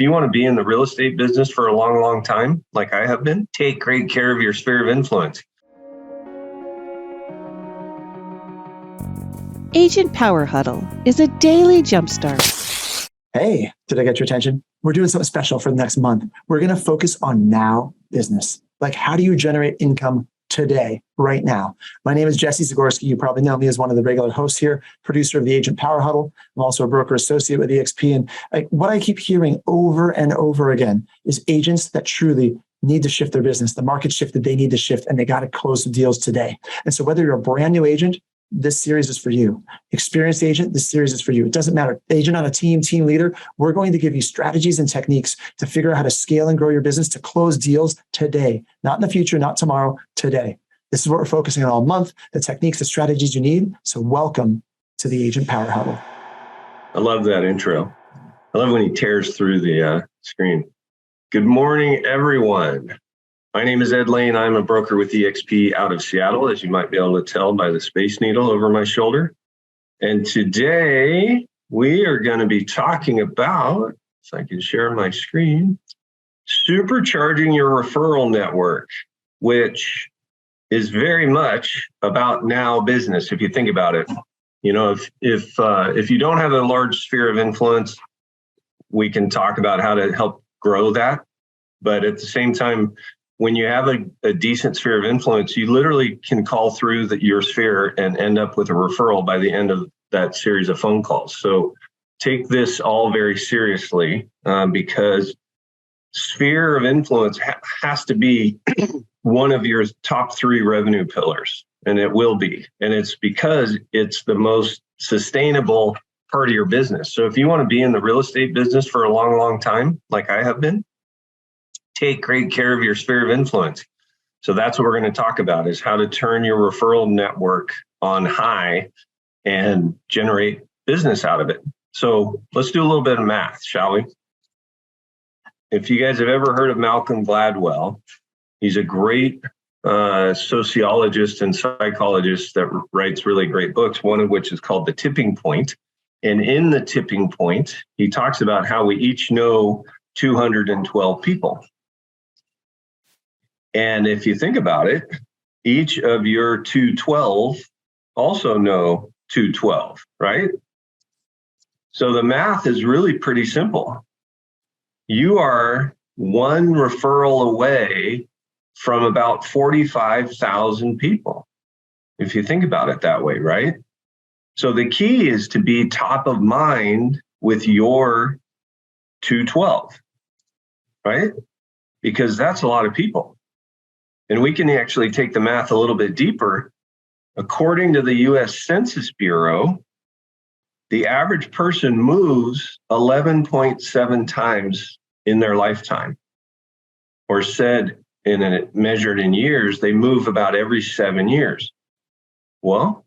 you want to be in the real estate business for a long, long time, like I have been, take great care of your sphere of influence. Agent Power Huddle is a daily jumpstart. Hey, did I get your attention? We're doing something special for the next month. We're going to focus on now business. Like, how do you generate income today, right now? My name is Jesse Zagorski. You probably know me as one of the regular hosts here, producer of the Agent Power Huddle. I'm also a broker associate with EXP. And what I keep hearing over and over again is agents that truly need to shift their business. The market shifted, they need to shift, and they got to close the deals today. And so whether you're a brand new agent, this series is for you. Experienced agent, this series is for you. It doesn't matter. Agent on a team leader, we're going to give you strategies and techniques to figure out how to scale and grow your business to close deals today, not in the future, not tomorrow, today. This is what we're focusing on all month, the techniques, the strategies you need. So welcome to the Agent Power Huddle. I love that intro. I love when he tears through the screen. Good morning, everyone. My name is Ed Laine. I'm a broker with EXP out of Seattle, as you might be able to tell by the Space Needle over my shoulder. And today we are going to be talking about, if I can share my screen, supercharging your referral network, which is very much about now business. If you think about it, you know, if you don't have a large sphere of influence, we can talk about how to help grow that. But at the same time, when you have a decent sphere of influence, you literally can call through your sphere and end up with a referral by the end of that series of phone calls. So take this all very seriously because sphere of influence has to be one of your top 3 revenue pillars, and it will be. And it's because it's the most sustainable part of your business. So if you want to be in the real estate business for a long, long time, like I have been, take great care of your sphere of influence. So that's what we're going to talk about, is how to turn your referral network on high and generate business out of it. So let's do a little bit of math, shall we? If you guys have ever heard of Malcolm Gladwell, he's a great sociologist and psychologist that writes really great books, one of which is called The Tipping Point. And in The Tipping Point, he talks about how we each know 212 people. And if you think about it, each of your 212 also know 212, right? So the math is really pretty simple. You are one referral away from about 45,000 people, if you think about it that way, right? So the key is to be top of mind with your 212, right? Because that's a lot of people. And we can actually take the math a little bit deeper. According to the US Census Bureau, the average person moves 11.7 times in their lifetime, or said measured in years, they move about every 7 years. Well,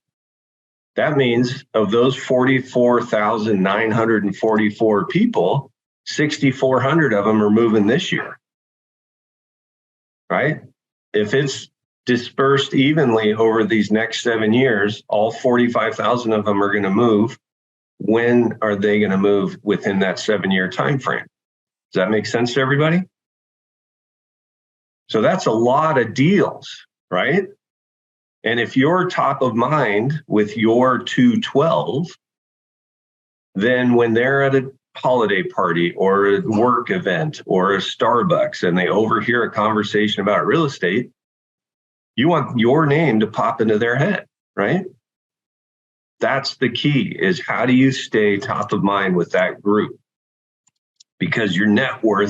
that means of those 44,944 people, 6,400 of them are moving this year, right? If it's dispersed evenly over these next 7 years, all 45,000 of them are going to move. When are they going to move within that 7-year time frame? Does that make sense to everybody? So that's a lot of deals, right? And if you're top of mind with your 212, then when they're at a holiday party or a work event or a Starbucks and they overhear a conversation about real estate, you want your name to pop into their head, right? That's the key, is how do you stay top of mind with that group? Because your net work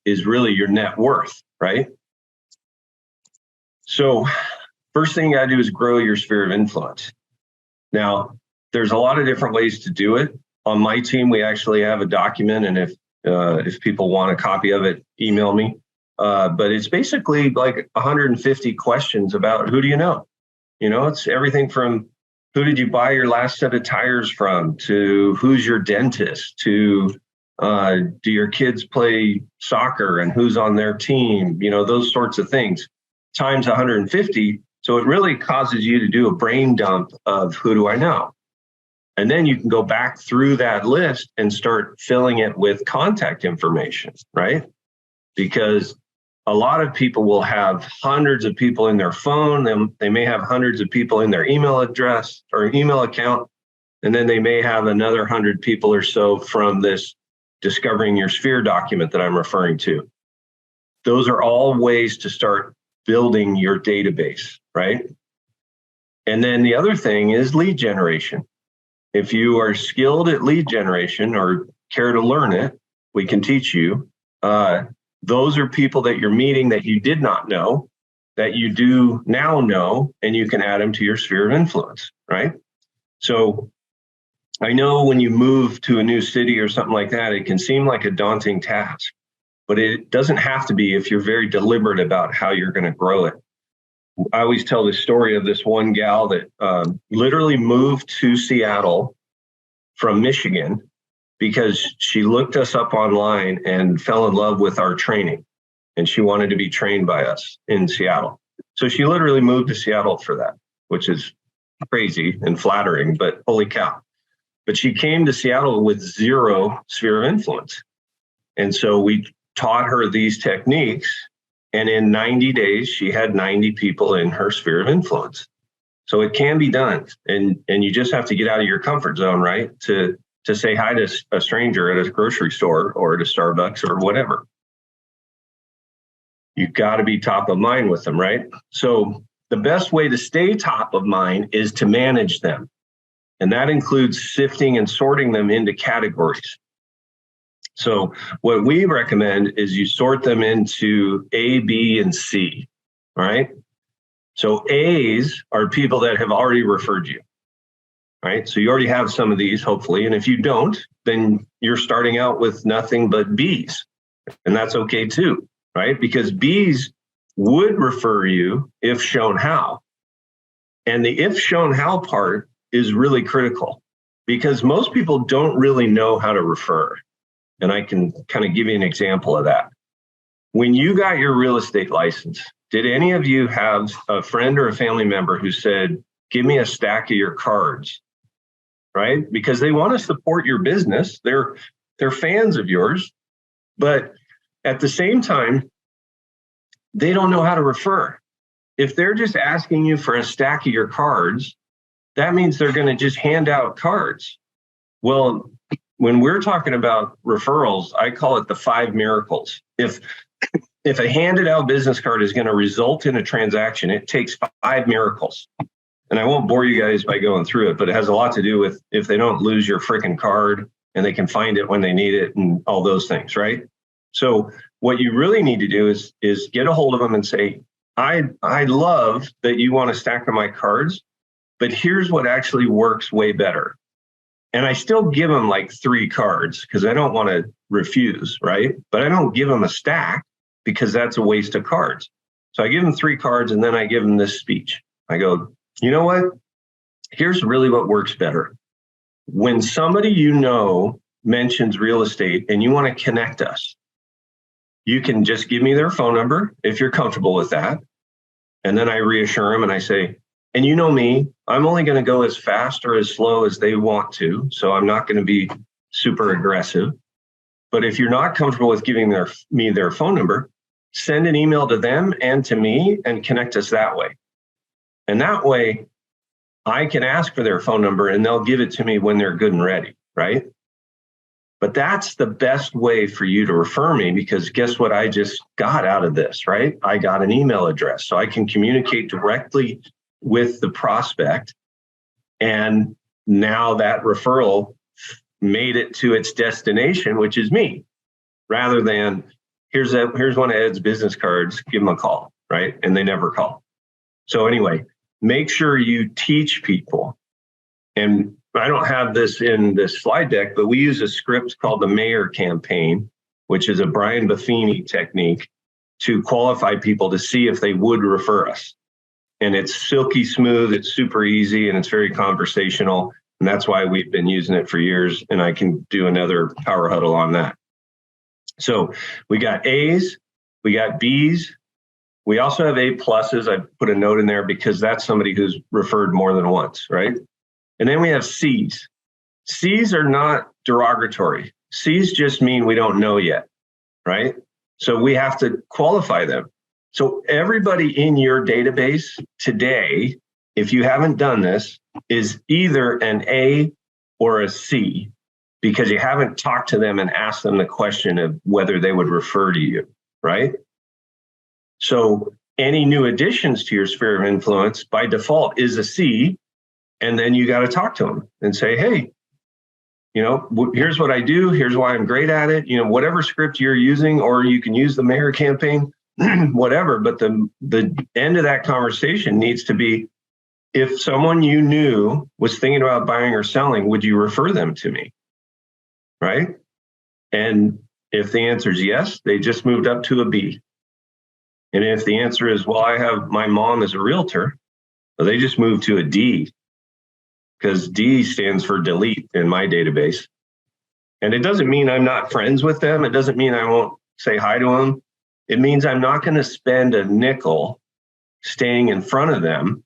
is really your net worth, right? So first thing you gotta do is grow your sphere of influence. Now, there's a lot of different ways to do it. On my team, we actually have a document, and if people want a copy of it, email me. But it's basically like 150 questions about who do you know? You know, it's everything from who did you buy your last set of tires from, to who's your dentist, to do your kids play soccer and who's on their team? You know, those sorts of things, times 150. So it really causes you to do a brain dump of who do I know? And then you can go back through that list and start filling it with contact information, right? Because a lot of people will have hundreds of people in their phone. They may have hundreds of people in their email address or email account. And then they may have another 100 people or so from this Discovering Your Sphere document that I'm referring to. Those are all ways to start building your database, right? And then the other thing is lead generation. If you are skilled at lead generation or care to learn it, we can teach you. Those are people that you're meeting that you did not know, that you do now know, and you can add them to your sphere of influence, right? So I know when you move to a new city or something like that, it can seem like a daunting task, but it doesn't have to be if you're very deliberate about how you're going to grow it. I always tell the story of this one gal that literally moved to Seattle from Michigan because she looked us up online and fell in love with our training. And she wanted to be trained by us in Seattle. So she literally moved to Seattle for that, which is crazy and flattering, but holy cow. But she came to Seattle with zero sphere of influence. And so we taught her these techniques. And in 90 days, she had 90 people in her sphere of influence. So it can be done. And you just have to get out of your comfort zone, right? To say hi to a stranger at a grocery store or at a Starbucks or whatever. You've got to be top of mind with them, right? So the best way to stay top of mind is to manage them. And that includes sifting and sorting them into categories. So what we recommend is you sort them into A, B, and C, all right? So A's are people that have already referred you, right? So you already have some of these, hopefully. And if you don't, then you're starting out with nothing but B's. And that's okay too, right? Because B's would refer you if shown how. And the if shown how part is really critical because most people don't really know how to refer. And I can kind of give you an example of that. When you got your real estate license, did any of you have a friend or a family member who said, give me a stack of your cards, right? Because they want to support your business. They're fans of yours. But at the same time, they don't know how to refer. If they're just asking you for a stack of your cards, that means they're going to just hand out cards. Well, when we're talking about referrals, I call it the 5 miracles. If a handed out business card is going to result in a transaction, it takes 5 miracles. And I won't bore you guys by going through it, but it has a lot to do with if they don't lose your freaking card and they can find it when they need it and all those things, right? So what you really need to do is get a hold of them and say, I love that you want a stack of my cards, but here's what actually works way better. And I still give them like 3 cards because I don't want to refuse, right? But I don't give them a stack because that's a waste of cards. So I give them 3 cards and then I give them this speech. I go, you know what? Here's really what works better. When somebody you know mentions real estate and you want to connect us, you can just give me their phone number if you're comfortable with that. And then I reassure them and I say, and you know me, I'm only going to go as fast or as slow as they want to. So I'm not going to be super aggressive. But if you're not comfortable with giving me their phone number, send an email to them and to me and connect us that way. And that way I can ask for their phone number and they'll give it to me when they're good and ready, right? But that's the best way for you to refer me because guess what I just got out of this, right? I got an email address so I can communicate directly with the prospect. And now that referral made it to its destination, which is me, rather than here's one of Ed's business cards, give them a call, right? And they never call. So anyway, make sure you teach people. And I don't have this in this slide deck, but we use a script called the Mayor campaign, which is a Brian Buffini technique to qualify people to see if they would refer us. And it's silky smooth, it's super easy, and it's very conversational. And that's why we've been using it for years. And I can do another Power Huddle on that. So we got A's, we got B's. We also have A pluses. I put a note in there because that's somebody who's referred more than once, right? And then we have C's. C's are not derogatory. C's just mean we don't know yet, right? So we have to qualify them. So everybody in your database today, if you haven't done this, is either an A or a C, because you haven't talked to them and asked them the question of whether they would refer to you, right? So any new additions to your sphere of influence by default is a C, and then you got to talk to them and say, hey, here's what I do. Here's why I'm great at it. Whatever script you're using, or you can use the mayor campaign, whatever. But the end of that conversation needs to be, if someone you knew was thinking about buying or selling, would you refer them to me? Right? And if the answer is yes, they just moved up to a B. And if the answer is, well, I have my mom as a realtor, well, they just moved to a D, because D stands for delete in my database. And it doesn't mean I'm not friends with them. It doesn't mean I won't say hi to them. It means I'm not going to spend a nickel staying in front of them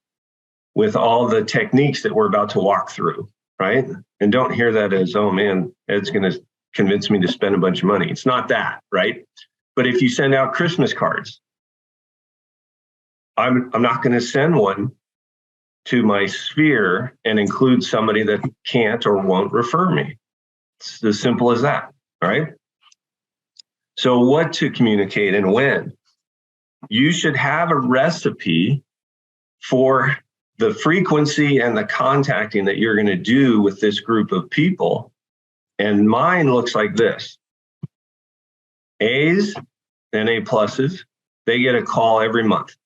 with all the techniques that we're about to walk through, right? And don't hear that as, oh man, Ed's going to convince me to spend a bunch of money. It's not that, right? But if you send out Christmas cards, I'm not going to send one to my sphere and include somebody that can't or won't refer me. It's as simple as that, all right? So what to communicate and when? You should have a recipe for the frequency and the contacting that you're going to do with this group of people. And mine looks like this. A's and A pluses, they get a call every month.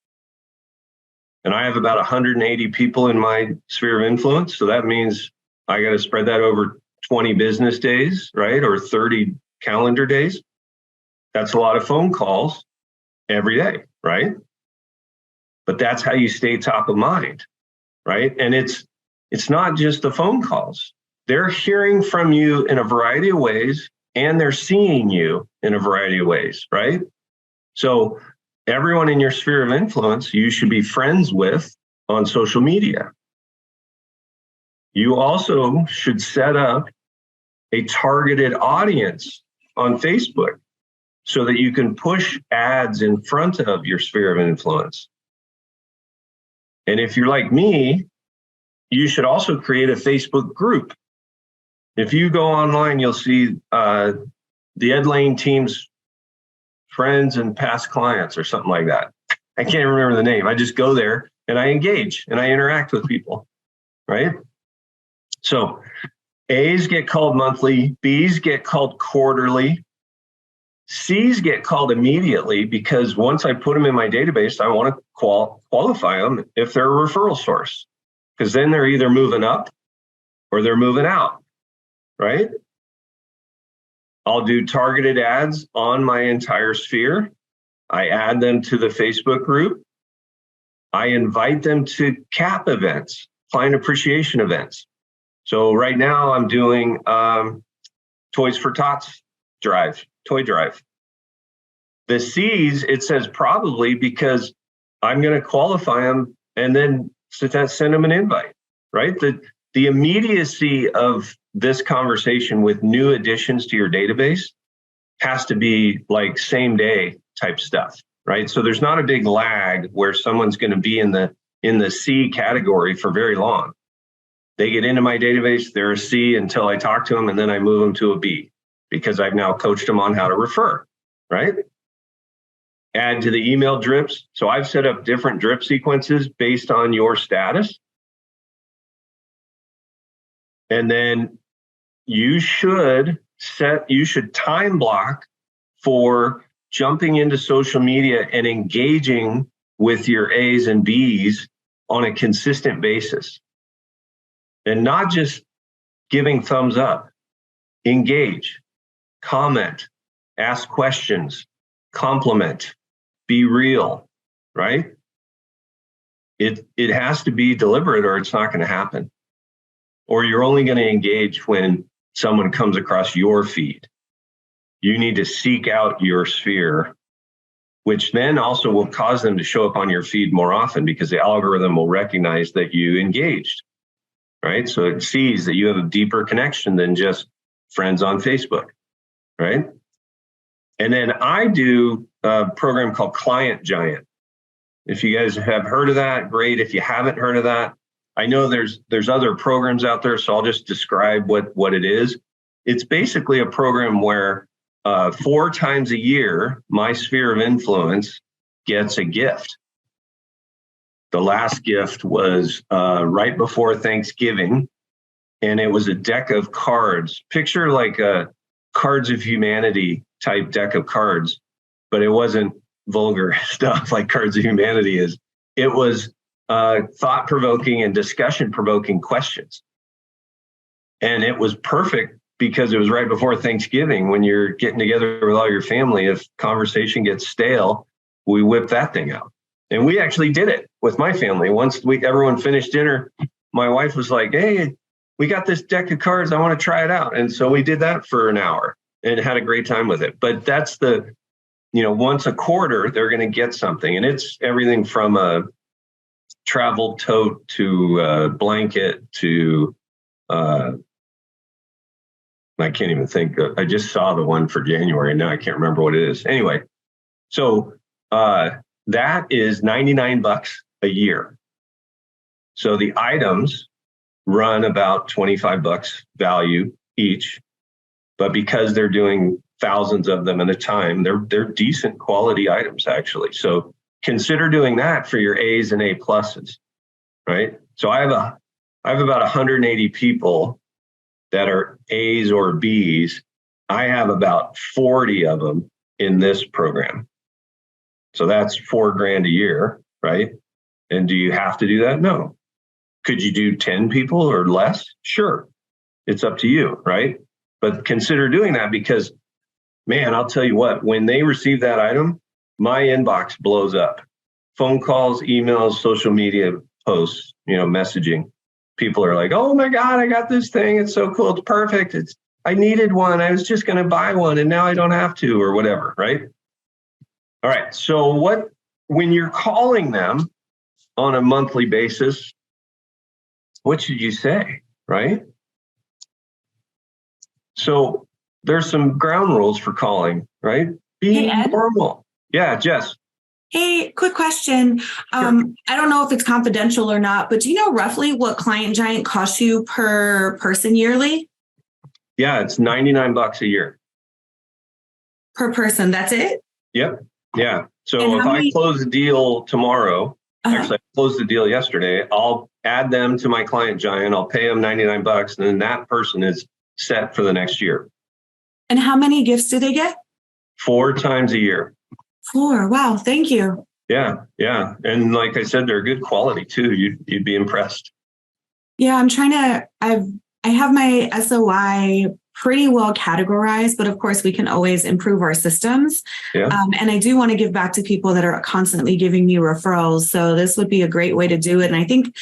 And I have about 180 people in my sphere of influence. So that means I got to spread that over 20 business days, right? Or 30 calendar days. That's a lot of phone calls every day, right? But that's how you stay top of mind, right? And it's not just the phone calls. They're hearing from you in a variety of ways, and they're seeing you in a variety of ways, right? So everyone in your sphere of influence, you should be friends with on social media. You also should set up a targeted audience on Facebook so that you can push ads in front of your sphere of influence. And if you're like me, you should also create a Facebook group. If you go online, you'll see the Ed Laine team's friends and past clients or something like that. I can't remember the name. I just go there and I engage and I interact with people, right? So A's get called monthly, B's get called quarterly, C's get called immediately, because once I put them in my database, I want to qualify them if they're a referral source, because then they're either moving up or they're moving out, right? I'll do targeted ads on my entire sphere. I add them to the Facebook group. I invite them to CAP events, client appreciation events. So right now I'm doing Toys for Tots toy drive. The C's, it says probably, because I'm going to qualify them and then send them an invite, right? The immediacy of this conversation with new additions to your database has to be like same day type stuff, right? So there's not a big lag where someone's going to be in the C category for very long. They get into my database, they're a C until I talk to them, and then I move them to a B because I've now coached them on how to refer, right? Add to the email drips. So I've set up different drip sequences based on your status. And then you should time block for jumping into social media and engaging with your A's and B's on a consistent basis. And not just giving thumbs up. Engage, comment, ask questions, compliment, be real, right? It has to be deliberate or it's not going to happen. Or you're only going to engage when someone comes across your feed. You need to seek out your sphere, which then also will cause them to show up on your feed more often because the algorithm will recognize that you engaged, right? So it sees that you have a deeper connection than just friends on Facebook, right? And then I do a program called Client Giant. If you guys have heard of that, great. If you haven't heard of that, I know there's other programs out there, so I'll just describe what it is. It's basically a program where 4 times a year, my sphere of influence gets a gift. The last gift was right before Thanksgiving, and it was a deck of cards. Picture like a Cards of Humanity type deck of cards, but it wasn't vulgar stuff like Cards of Humanity is. It was thought-provoking and discussion-provoking questions. And it was perfect because it was right before Thanksgiving when you're getting together with all your family. If conversation gets stale, we whip that thing out. And we actually did it with my family. Once everyone finished dinner, my wife was like, hey, we got this deck of cards. I want to try it out. And so we did that for an hour and had a great time with it. But that's once a quarter, they're going to get something. And it's everything from a travel tote to a blanket to, I can't even think. I just saw the one for January. And now I can't remember what it is. Anyway, so that is $99 a year. So the items run about $25 value each, but because they're doing thousands of them at a time, they're decent quality items actually. So consider doing that for your A's and A pluses, right? So I have about 180 people that are A's or B's. I have about 40 of them in this program. So that's $4,000 a year, right? And do you have to do that? No. Could you do 10 people or less? Sure. It's up to you, right? But consider doing that because, man, I'll tell you what, when they receive that item, my inbox blows up. Phone calls, emails, social media posts, messaging. People are like, oh my God, I got this thing. It's so cool. It's perfect. I needed one. I was just going to buy one and now I don't have to or whatever, right? All right. So when you're calling them on a monthly basis, what should you say, right? So there's some ground rules for calling, right? Be normal. Yeah, Jess. Hey, quick question. Sure. I don't know if it's confidential or not, but do you know roughly what Client Giant costs you per person yearly? Yeah, it's $99 a year. Per person, that's it? Yep. Yeah. So if I close a deal tomorrow, actually I closed the deal yesterday, I'll add them to my Client Giant, I'll pay them $99, and then that person is set for the next year. And how many gifts do they get? 4 times a year. 4. Wow. Thank you. Yeah. Yeah. And like I said, they're good quality too. You'd be impressed. Yeah. I have my SOI pretty well categorized, but of course we can always improve our systems. Yeah. And I do want to give back to people that are constantly giving me referrals. So this would be a great way to do it. And I think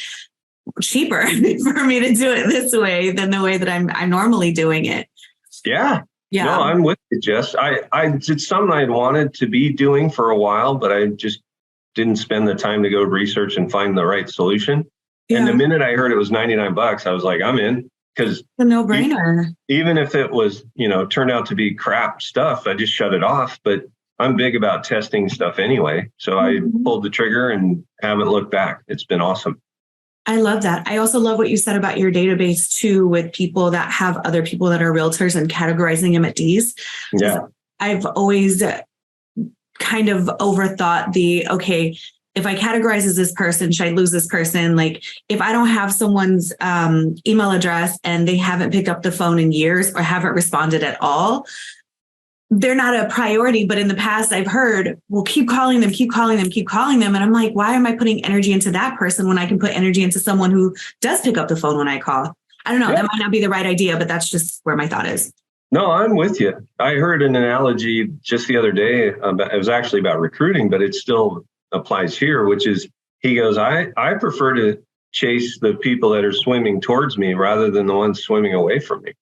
cheaper for me to do it this way than the way that I'm normally doing it. Yeah. Yeah. No, I'm with you, Jess. I did something I'd wanted to be doing for a while, but I just didn't spend the time to go research and find the right solution. Yeah. And the minute I heard it was $99, I was like, I'm in, because it's a no-brainer. Even if it was, turned out to be crap stuff, I just shut it off. But I'm big about testing stuff anyway. So I pulled the trigger and haven't looked back. It's been awesome. I love that. I also love what you said about your database too, with people that have other people that are realtors and categorizing them at D's. Yeah. I've always kind of overthought if I categorize as this person, should I lose this person? Like if I don't have someone's email address and they haven't picked up the phone in years or haven't responded at all, they're not a priority. But in the past, I've heard, well, keep calling them. And I'm like, why am I putting energy into that person when I can put energy into someone who does pick up the phone when I call? I don't know. Yeah. That might not be the right idea, but that's just where my thought is. No, I'm with you. I heard an analogy just the other day. It was actually about recruiting, but it still applies here, which is he goes, I prefer to chase the people that are swimming towards me rather than the ones swimming away from me.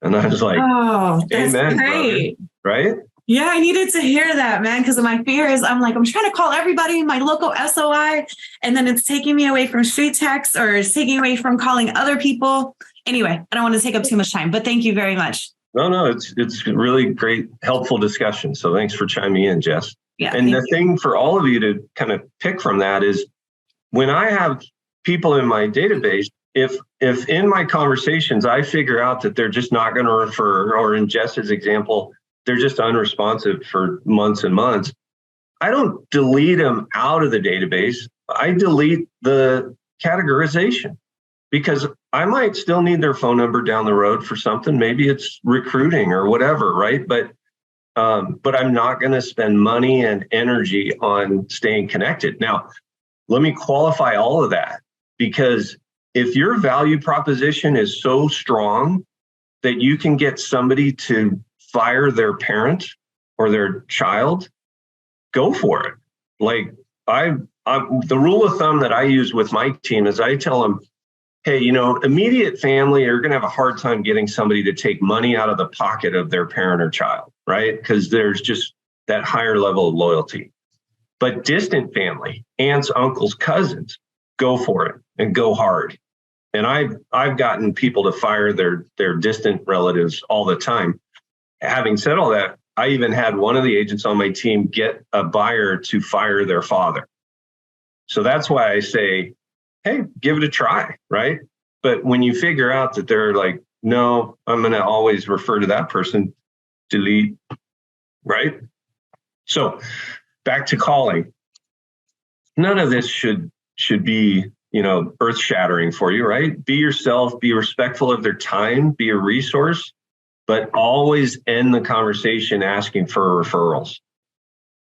And I was like, oh, that's amen, great. brother. Right? Yeah, I needed to hear that, man, because of my fear is I'm trying to call everybody in my local SOI, and then it's taking me away from street text, or it's taking away from calling other people. Anyway, I don't want to take up too much time, but thank you very much. No, it's really great, helpful discussion. So thanks for chiming in, Jess. Yeah, and the thing for all of you to kind of pick from that is when I have people in my database, if in my conversations, I figure out that they're just not going to refer, or in Jess's example, they're just unresponsive for months and months, I don't delete them out of the database. I delete the categorization because I might still need their phone number down the road for something. Maybe it's recruiting or whatever, right? But I'm not going to spend money and energy on staying connected. Now, let me qualify all of that, because if your value proposition is so strong that you can get somebody to fire their parent or their child, go for it. Like the rule of thumb that I use with my team is I tell them, hey, immediate family are going to have a hard time getting somebody to take money out of the pocket of their parent or child, right? Because there's just that higher level of loyalty. But distant family, aunts, uncles, cousins, go for it and go hard. And I've gotten people to fire their distant relatives all the time. Having said all that, I even had one of the agents on my team get a buyer to fire their father. So that's why I say, hey, give it a try, right? But when you figure out that they're like, no, I'm going to always refer to that person, delete, right? So back to calling. None of this should be, earth shattering for you, right? Be yourself, be respectful of their time, be a resource, but always end the conversation asking for referrals,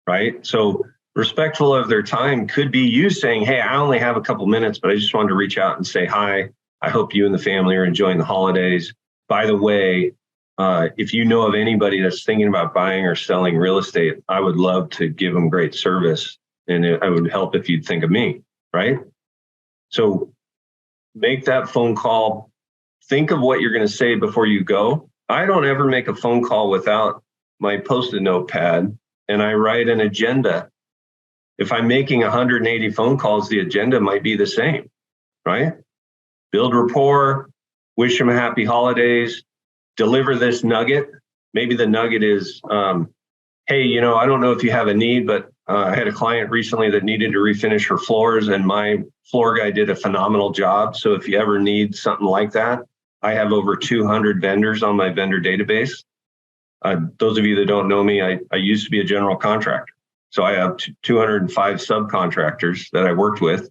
right? So respectful of their time could be you saying, hey, I only have a couple minutes, but I just wanted to reach out and say hi. I hope you and the family are enjoying the holidays. By the way, if you know of anybody that's thinking about buying or selling real estate, I would love to give them great service, and it would help if you'd think of me, right? So make that phone call. Think of what you're going to say before you go. I don't ever make a phone call without my Post-it notepad, and I write an agenda. If I'm making 180 phone calls, the agenda might be the same, right? Build rapport, wish them happy holidays, deliver this nugget. Maybe the nugget is, hey, I don't know if you have a need, but I had a client recently that needed to refinish her floors, and my floor guy did a phenomenal job. So if you ever need something like that, I have over 200 vendors on my vendor database. Those of you that don't know me, I used to be a general contractor. So I have 205 subcontractors that I worked with,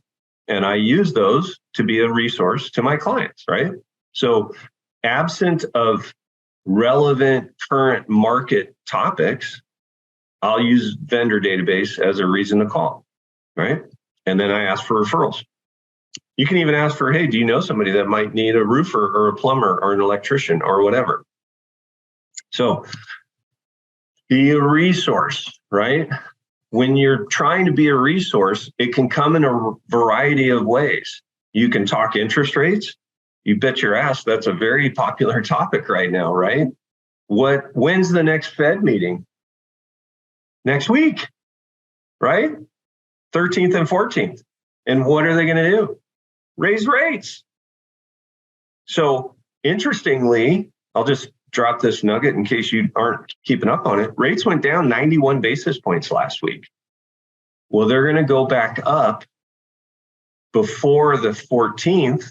and I use those to be a resource to my clients, right? So absent of relevant current market topics, I'll use vendor database as a reason to call, right? And then I ask for referrals. You can even ask for, hey, do you know somebody that might need a roofer or a plumber or an electrician or whatever? So be a resource, right? When you're trying to be a resource, it can come in a variety of ways. You can talk interest rates. You bet your ass that's a very popular topic right now, right? When's the next Fed meeting? Next week, right? 13th and 14th. And what are they going to do? Raise rates. So interestingly, I'll just drop this nugget in case you aren't keeping up on it. Rates went down 91 basis points last week. Well, they're going to go back up before the 14th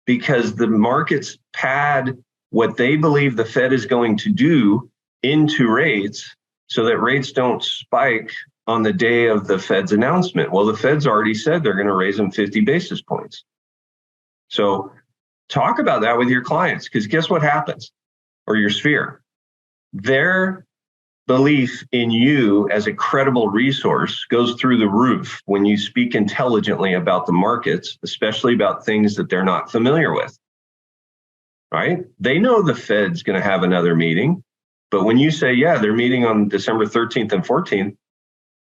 because the markets pad what they believe the Fed is going to do into rates so that rates don't spike on the day of the Fed's announcement. Well, the Fed's already said they're going to raise them 50 basis points. So talk about that with your clients, because guess what happens? Or your sphere. Their belief in you as a credible resource goes through the roof when you speak intelligently about the markets, especially about things that they're not familiar with, right? They know the Fed's going to have another meeting, but when you say, yeah, they're meeting on December 13th and 14th,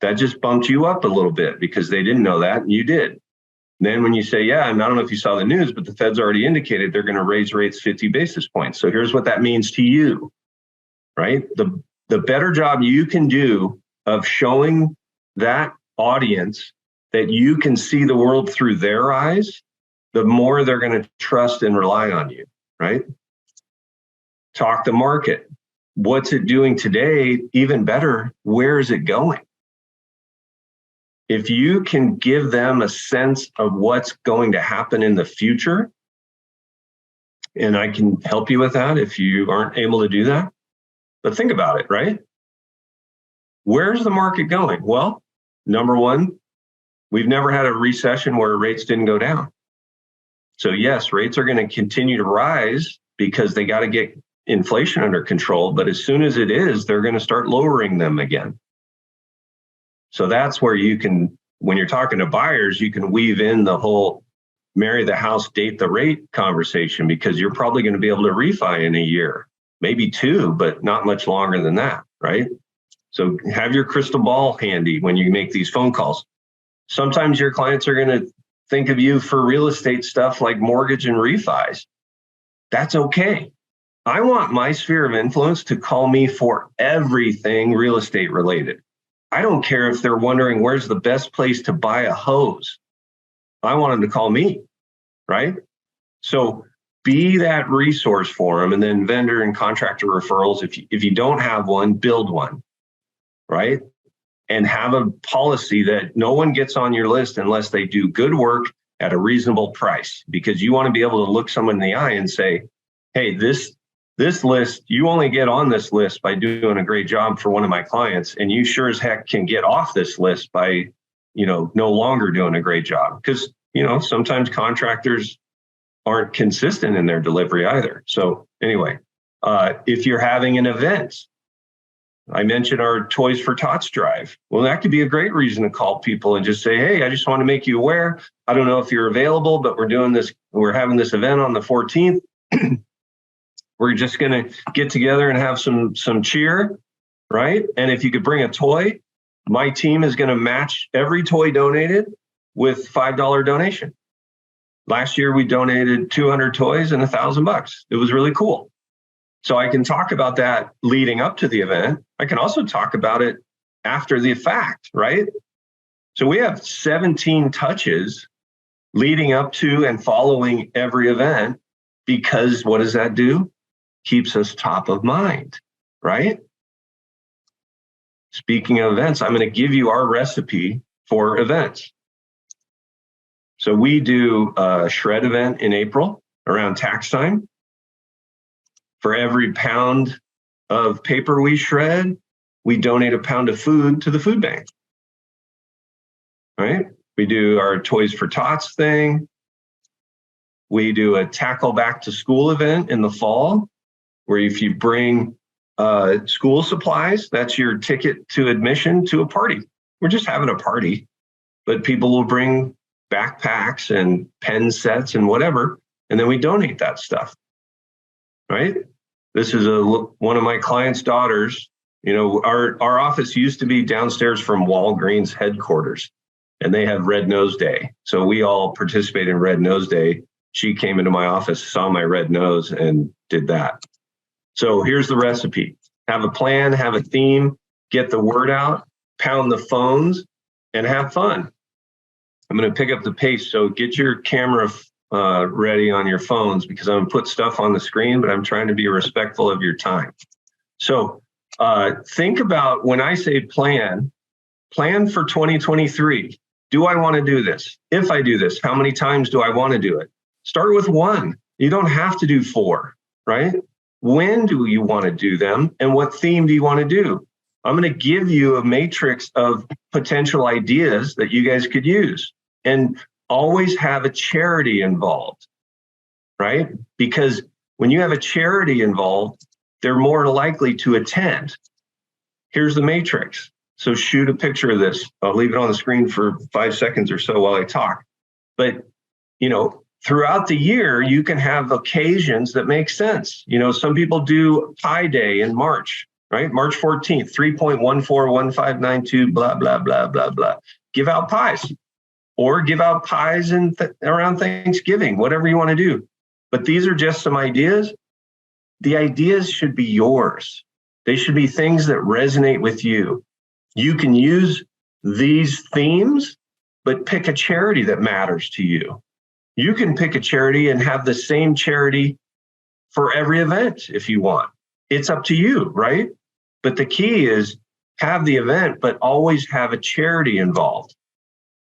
that just bumped you up a little bit because they didn't know that and you did. Then when you say, yeah, and I don't know if you saw the news, but the Fed's already indicated they're going to raise rates 50 basis points. So here's what that means to you, right? The the better job you can do of showing that audience that you can see the world through their eyes, the more they're going to trust and rely on you, right? Talk the market. What's it doing today? Even better, where is it going? If you can give them a sense of what's going to happen in the future, and I can help you with that if you aren't able to do that. But think about it, right? Where's the market going? Well, number one, we've never had a recession where rates didn't go down. So yes, rates are going to continue to rise because they got to get inflation under control. But as soon as it is, they're going to start lowering them again. So that's where you can, when you're talking to buyers, you can weave in the whole marry the house, date the rate conversation, because you're probably going to be able to refi in a year, maybe two, but not much longer than that, right? So have your crystal ball handy when you make these phone calls. Sometimes your clients are going to think of you for real estate stuff like mortgage and refis. That's okay. I want my sphere of influence to call me for everything real estate related. I don't care if they're wondering where's the best place to buy a hose. I want them to call me, right? So be that resource for them, and then vendor and contractor referrals. If you don't have one, build one, right? And have a policy that no one gets on your list unless they do good work at a reasonable price, because you want to be able to look someone in the eye and say, hey, this list, you only get on this list by doing a great job for one of my clients, and you sure as heck can get off this list by, no longer doing a great job. Because, sometimes contractors aren't consistent in their delivery either. So anyway, if you're having an event, I mentioned our Toys for Tots drive. Well, that could be a great reason to call people and just say, hey, I just want to make you aware. I don't know if you're available, but we're having this event on the 14th. We're just going to get together and have some cheer, right? And if you could bring a toy, my team is going to match every toy donated with $5 donation. Last year, we donated 200 toys and $1,000. It was really cool. So I can talk about that leading up to the event. I can also talk about it after the fact, right? So we have 17 touches leading up to and following every event, because what does that do? Keeps us top of mind, right? Speaking of events, I'm going to give you our recipe for events. So we do a shred event in April around tax time. For every pound of paper we shred, we donate a pound of food to the food bank, right? We do our Toys for Tots thing. We do a tackle back to school event in the fall, where if you bring school supplies, that's your ticket to admission to a party. We're just having a party, but people will bring backpacks and pen sets and whatever, and then we donate that stuff, right? This is one of my clients' daughters. Our office used to be downstairs from Walgreens headquarters, and they have Red Nose Day. So we all participate in Red Nose Day. She came into my office, saw my red nose, and did that. So here's the recipe. Have a plan, have a theme, get the word out, pound the phones, and have fun. I'm going to pick up the pace. So get your camera ready on your phones, because I'm going to put stuff on the screen, but I'm trying to be respectful of your time. So think about, when I say plan for 2023. Do I want to do this? If I do this, how many times do I want to do it? Start with one. You don't have to do 4, right? When do you want to do them? And what theme do you want to do? I'm going to give you a matrix of potential ideas that you guys could use. And always have a charity involved, right? Because when you have a charity involved, they're more likely to attend. Here's the matrix. So shoot a picture of this. I'll leave it on the screen for 5 seconds or so while I talk. But, throughout the year, you can have occasions that make sense. Some people do Pi Day in March, right? March 14th, 3.141592, blah, blah, blah, blah, blah. Give out pies, or give out pies around Thanksgiving, whatever you want to do. But these are just some ideas. The ideas should be yours. They should be things that resonate with you. You can use these themes, but pick a charity that matters to you. You can pick a charity and have the same charity for every event if you want. It's up to you, right? But the key is have the event, but always have a charity involved.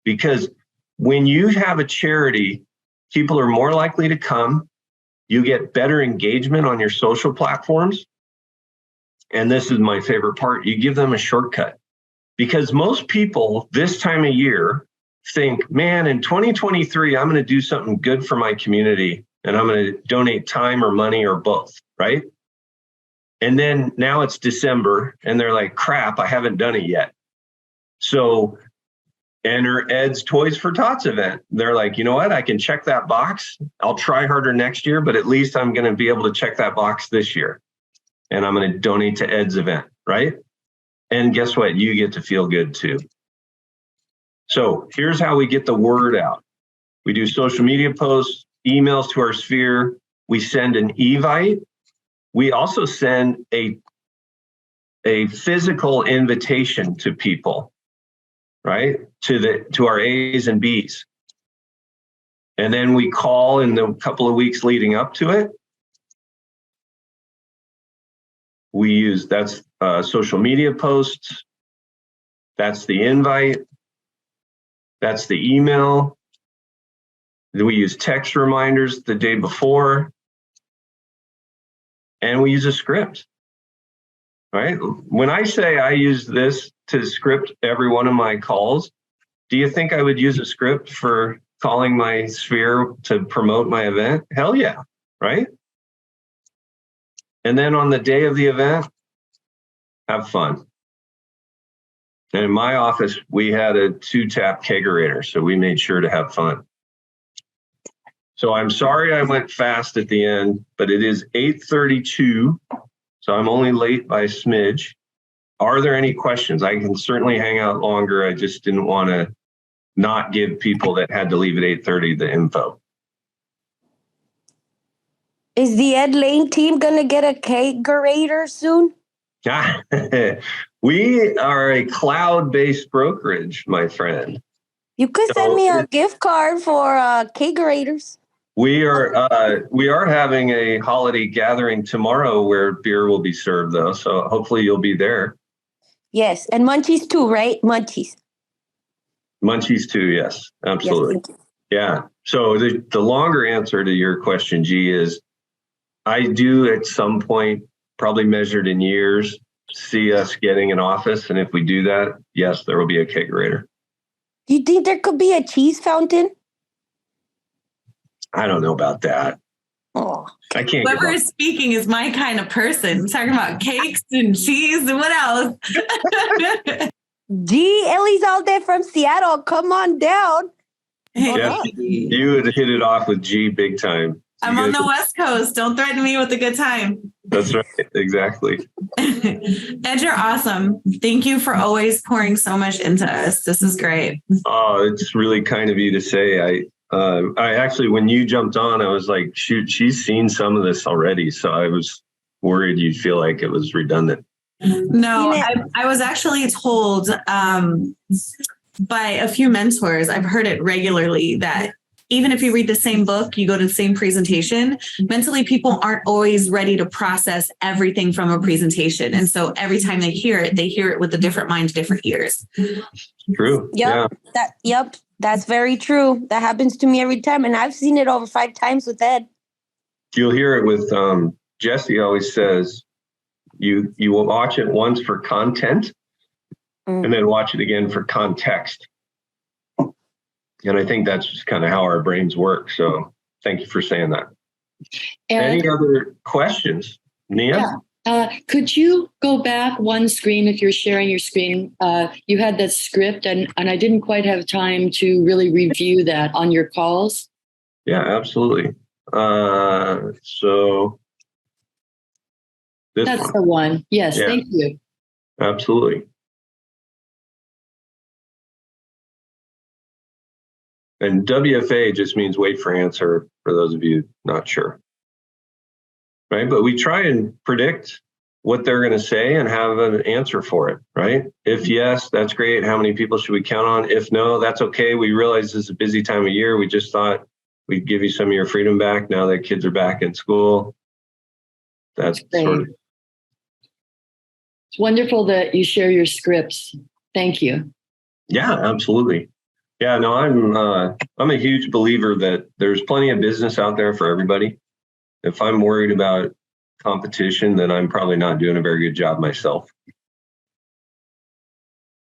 Because when you have a charity, people are more likely to come. You get better engagement on your social platforms. And this is my favorite part. You give them a shortcut. Because most people this time of year think, man, in 2023, I'm going to do something good for my community and I'm going to donate time or money or both, right? And then now it's December and they're like, crap, I haven't done it yet. So enter Ed's Toys for Tots event. They're like, you know what? I can check that box. I'll try harder next year, but at least I'm going to be able to check that box this year. And I'm going to donate to Ed's event, right? And guess what? You get to feel good too. So here's how we get the word out. We do social media posts, emails to our sphere. We send an evite. We also send a physical invitation to people, right? To our A's and B's. And then we call in the couple of weeks leading up to it. We use, that's social media posts. That's the invite. That's the email. Then we use text reminders the day before. And we use a script, right? When I say I use this to script every one of my calls, do you think I would use a script for calling my sphere to promote my event? Hell yeah, right? And then on the day of the event, have fun. And in my office, we had a 2-tap kegerator, so we made sure to have fun. So I'm sorry I went fast at the end, but it is 8:32, so I'm only late by a smidge. Are there any questions? I can certainly hang out longer. I just didn't want to not give people that had to leave at 8:30 the info. Is the Ed Laine team going to get a kegerator soon? We are a cloud-based brokerage, my friend. You could send me a gift card for kegerators. We are having a holiday gathering tomorrow where beer will be served, though. So hopefully you'll be there. Yes, and munchies too, right? Munchies. Munchies too, yes, absolutely. Yes, yeah. So the longer answer to your question, G, is I do at some point, probably measured in years, see us getting an office. And if we do that, yes, there will be a kegerator. Do you think there could be a cheese fountain? I don't know about that. Oh, I can't. Whoever is speaking is my kind of person. I'm talking about cakes and cheese and what else? Gee, Ellie's all day from Seattle. Come on down. Yeah, you would hit it off with G big time. I'm on the West Coast. Don't threaten me with a good time. That's right. Exactly. Ed, you're awesome. Thank you for always pouring so much into us. This is great. Oh, it's really kind of you to say. I actually, when you jumped on, I was like, shoot, she's seen some of this already. So I was worried you'd feel like it was redundant. No, I was actually told by a few mentors, I've heard it regularly, that even if you read the same book, you go to the same presentation, mentally people aren't always ready to process everything from a presentation. And so every time they hear it with a different mind, different ears. True. Yep. Yeah. That's very true. That happens to me every time. And I've seen it over 5 times with Ed. You'll hear it with Jesse always says, you will watch it once for content and then watch it again for context. And I think that's just kind of how our brains work. So thank you for saying that. And, any other questions, Nia? Yeah. Could you go back one screen if you're sharing your screen? You had that script and I didn't quite have time to really review that on your calls. Yeah, absolutely. So that's one. the one. Yes, Yeah. Thank you. Absolutely. And WFA just means wait for answer for those of you not sure. Right? But we try and predict what they're going to say and have an answer for it, right? If yes, that's great. How many people should we count on? If no, that's okay. We realize this is a busy time of year. We just thought we'd give you some of your freedom back now that kids are back in school. That's sort of. It's wonderful that you share your scripts. Thank you. Yeah, absolutely. Yeah, no, I'm a huge believer that there's plenty of business out there for everybody. If I'm worried about competition, then I'm probably not doing a very good job myself.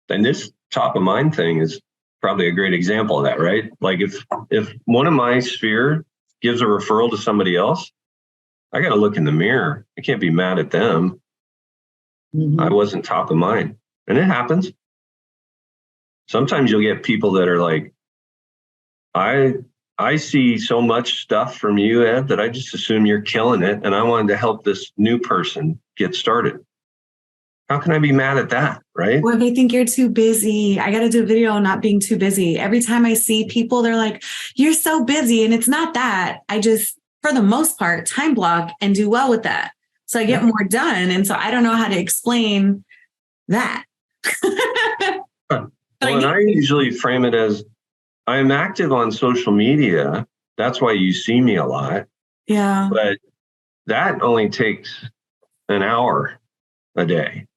And this top of mind thing is probably a great example of that, right? Like if one of my sphere gives a referral to somebody else, I got to look in the mirror. I can't be mad at them. Mm-hmm. I wasn't top of mind. And it happens. Sometimes you'll get people that are like, I see so much stuff from you, Ed, that I just assume you're killing it. And I wanted to help this new person get started. How can I be mad at that, right? Well, they think you're too busy. I got to do a video on not being too busy. Every time I see people, they're like, you're so busy. And it's not that. I just, for the most part, time block and do well with that. So I get more done. And so I don't know how to explain that. Well, and I usually frame it as I'm active on social media. That's why you see me a lot. Yeah. But that only takes an hour a day.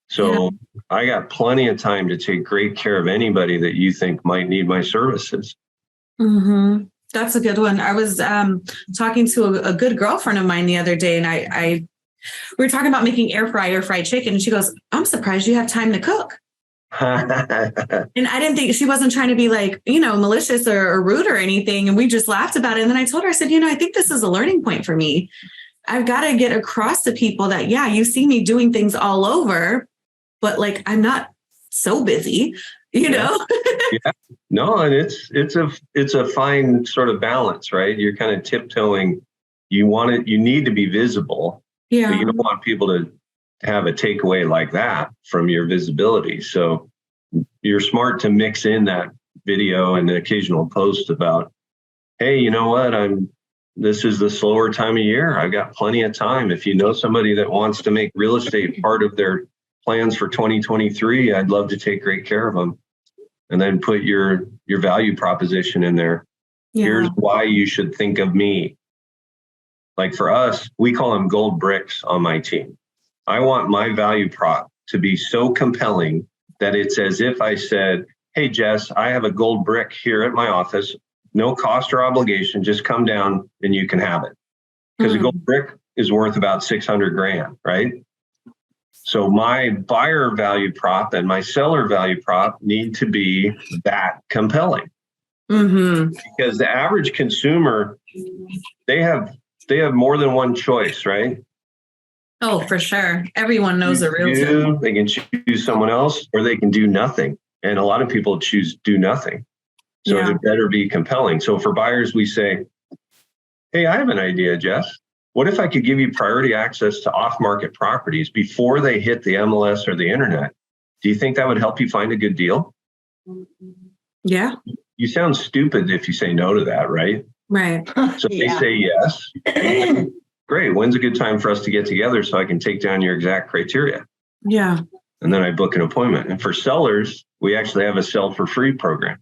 So I got plenty of time to take great care of anybody that you think might need my services. Mm-hmm. That's a good one. I was talking to a good girlfriend of mine the other day, and we were talking about making air fryer fried chicken. And she goes, I'm surprised you have time to cook. And I didn't think, she wasn't trying to be like, malicious or rude or anything. And we just laughed about it. And then I told her, I said, I think this is a learning point for me. I've got to get across to people that, you see me doing things all over, but like, I'm not so busy, know? Yeah. No, and it's a fine sort of balance, right? You're kind of tiptoeing. You need to be visible. Yeah. But you don't want people to have a takeaway like that from your visibility. So you're smart to mix in that video and the occasional post about, hey, you know what? This is the slower time of year. I've got plenty of time. If you know somebody that wants to make real estate part of their plans for 2023, I'd love to take great care of them. And then put your value proposition in there. Yeah. Here's why you should think of me. Like for us, we call them gold bricks on my team. I want my value prop to be so compelling that it's as if I said, hey, Jess, I have a gold brick here at my office. No cost or obligation. Just come down and you can have it. Because a gold brick is worth about $600,000, right? So my buyer value prop and my seller value prop need to be that compelling. Mm-hmm. Because the average consumer, they have more than one choice, right? Oh, for sure. Everyone knows a realtor. They can choose someone else or they can do nothing. And a lot of people choose do nothing. So it better be compelling. So for buyers, we say, hey, I have an idea, Jess. What if I could give you priority access to off-market properties before they hit the MLS or the internet? Do you think that would help you find a good deal? Yeah. You sound stupid if you say no to that, right? Right. So they say yes. Great. When's a good time for us to get together so I can take down your exact criteria? Yeah. And then I book an appointment. And for sellers, we actually have a sell for free program.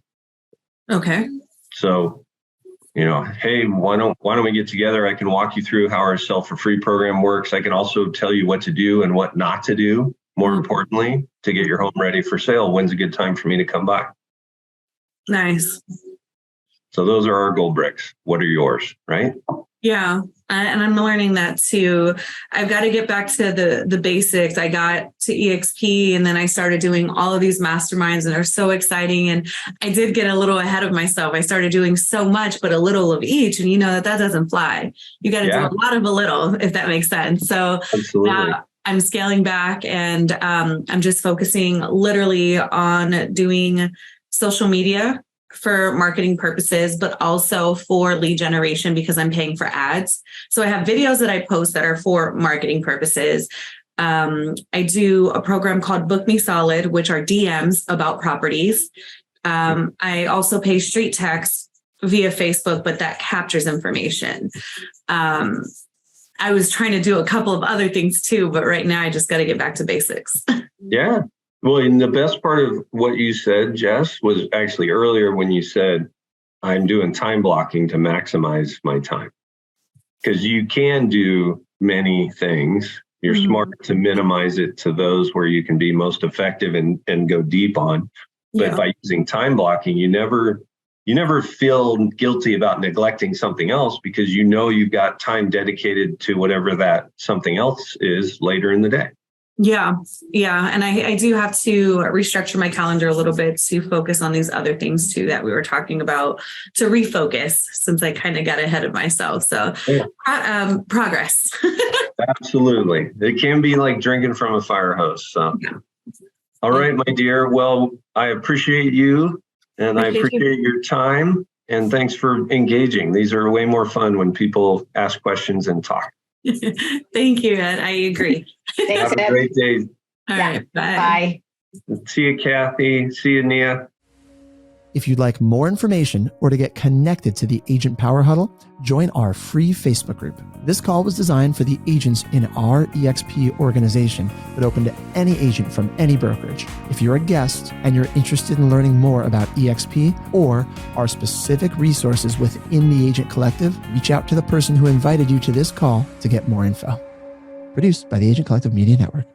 Okay. So, hey, why don't we get together? I can walk you through how our sell for free program works. I can also tell you what to do and what not to do. More importantly, to get your home ready for sale. When's a good time for me to come by? Nice. So those are our gold bricks. What are yours, right? Yeah. And I'm learning that too. I've got to get back to the basics. I got to EXP and then I started doing all of these masterminds and they're so exciting. And I did get a little ahead of myself. I started doing so much, but a little of each. And that doesn't fly. You got to do a lot of a little, if that makes sense. So now I'm scaling back and I'm just focusing literally on doing social media for marketing purposes, but also for lead generation because I'm paying for ads. So I have videos that I post that are for marketing purposes. I do a program called Book Me Solid, which are DMs about properties. I also pay street text via Facebook, but that captures information. I was trying to do a couple of other things too, but right now I just got to get back to basics. Yeah. Well, and the best part of what you said, Jess, was actually earlier when you said, I'm doing time blocking to maximize my time. Because you can do many things. You're smart to minimize it to those where you can be most effective and go deep on. But by using time blocking, you never feel guilty about neglecting something else because you know you've got time dedicated to whatever that something else is later in the day. Yeah. And I do have to restructure my calendar a little bit to focus on these other things too that we were talking about, to refocus, since I kind of got ahead of myself. So progress. Absolutely. It can be like drinking from a fire hose. So. All right, my dear. Well, I appreciate you and I appreciate your time. And thanks for engaging. These are way more fun when people ask questions and talk. Thank you, Ed. I agree. Have a great day. All right. Bye. See you, Kathy. See you, Nia. If you'd like more information or to get connected to the Agent Power Huddle, join our free Facebook group. This call was designed for the agents in our EXP organization, but open to any agent from any brokerage. If you're a guest and you're interested in learning more about EXP or our specific resources within the Agent Collective, reach out to the person who invited you to this call to get more info. Produced by the Agent Collective Media Network.